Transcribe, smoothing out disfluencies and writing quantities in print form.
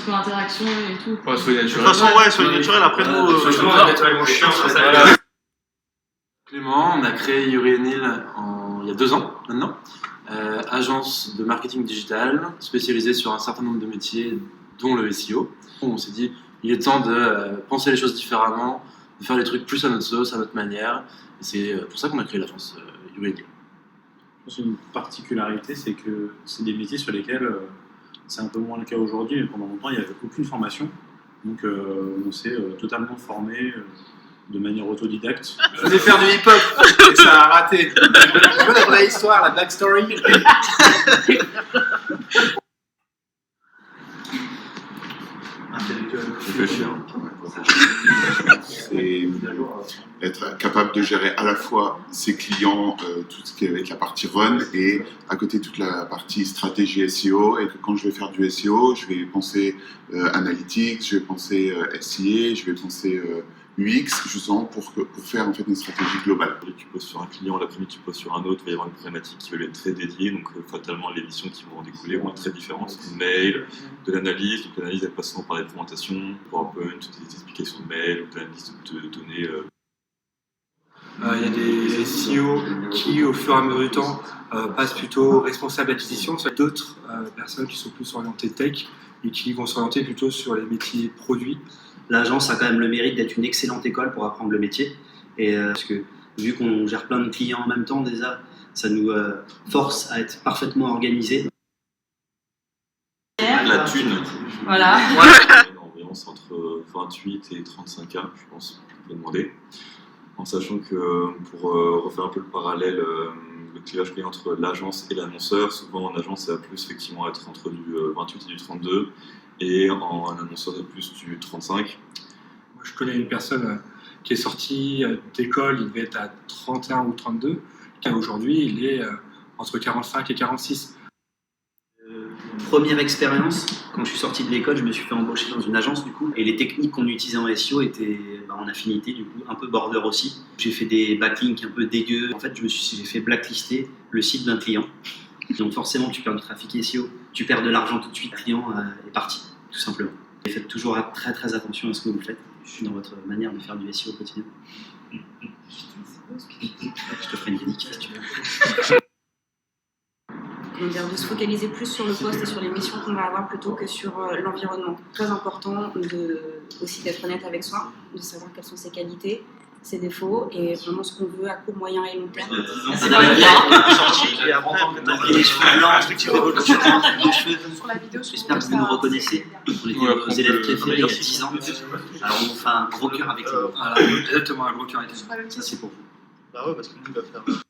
petit peu d'interaction et tout. Ouais, soyez De naturel. toute façon, ouais, soyez naturel. Après, nous. naturellement chiant sur ça. Voilà. Clément, on a créé Urenil il y a 2 ans maintenant. Agence de marketing digital spécialisée sur un certain nombre de métiers, dont le SEO. On s'est dit, il est temps de penser les choses différemment, de faire les trucs plus à notre sauce, à notre manière. Et c'est pour ça qu'on a créé l'agence Urenil. Je pense une particularité, c'est que c'est des métiers sur lesquels c'est un peu moins le cas aujourd'hui, mais pendant longtemps, il n'y avait aucune formation. Donc, on s'est totalement formé de manière autodidacte. Je voulais faire du hip-hop et ça a raté. Tu veux la vraie histoire, la black story? C'est être capable de gérer à la fois ses clients, tout ce qui est avec la partie run, et à côté toute la partie stratégie SEO, et que quand je vais faire du SEO, je vais penser analytics, je vais penser SIA, je vais penser UX, justement pour faire en fait une stratégie globale. Tu poses sur un client, l'après-midi tu poses sur un autre, il va y avoir une problématique qui va lui être très dédiée, donc fatalement les missions qui vont en découler vont être très différentes. Mail, de l'analyse, donc l'analyse elle passe souvent par des présentations, PowerPoint, des explications de mail, ou de l'analyse de données. Il y a des SEO qui, au fur et à mesure du temps, passent plutôt responsable d'acquisition, sur d'autres personnes qui sont plus orientées tech et qui vont s'orienter plutôt sur les métiers produits. L'agence a quand même le mérite d'être une excellente école pour apprendre le métier. Et parce que vu qu'on gère plein de clients en même temps, déjà, ça nous force à être parfaitement organisés. La thune. Voilà. Environ c'est entre 28 et 35 ans, je pense, on peut demander. En sachant que pour refaire un peu le parallèle, le clivage qu'il y a entre l'agence et l'annonceur, souvent en agence ça va plus effectivement être entre du 28 et du 32, et en annonceur de plus du 35. Moi, je connais une personne qui est sortie d'école, il devait être à 31 ou 32, et aujourd'hui il est entre 45 et 46. Première expérience, quand je suis sorti de l'école, je me suis fait embaucher dans une agence du coup, et les techniques qu'on utilisait en SEO étaient en affinité du coup, un peu border aussi. J'ai fait des backlinks un peu dégueux. En fait, j'ai fait blacklister le site d'un client. Donc forcément, tu perds du trafic SEO, tu perds de l'argent tout de suite, le client est parti, tout simplement. Et faites toujours très très attention à ce que vous faites. Je suis dans votre manière de faire du SEO au quotidien. Je te ferai une dédicace, tu veux. De se focaliser plus sur le poste et sur les missions qu'on va avoir plutôt que sur l'environnement. Très important aussi d'être honnête avec soi, de savoir quelles sont ses qualités, ses défauts et vraiment ce qu'on veut à court, moyen et long terme. C'est pas le cas. Et après, on a les cheveux blancs, Sur la vidéo, j'espère que vous nous reconnaissez. On était vos élèves préférés il y a 10 ans. Alors on fait un gros cœur avec les Voilà, exactement, un gros cœur avec les Ça c'est pour vous. Bah ouais, parce que nous, il va faire.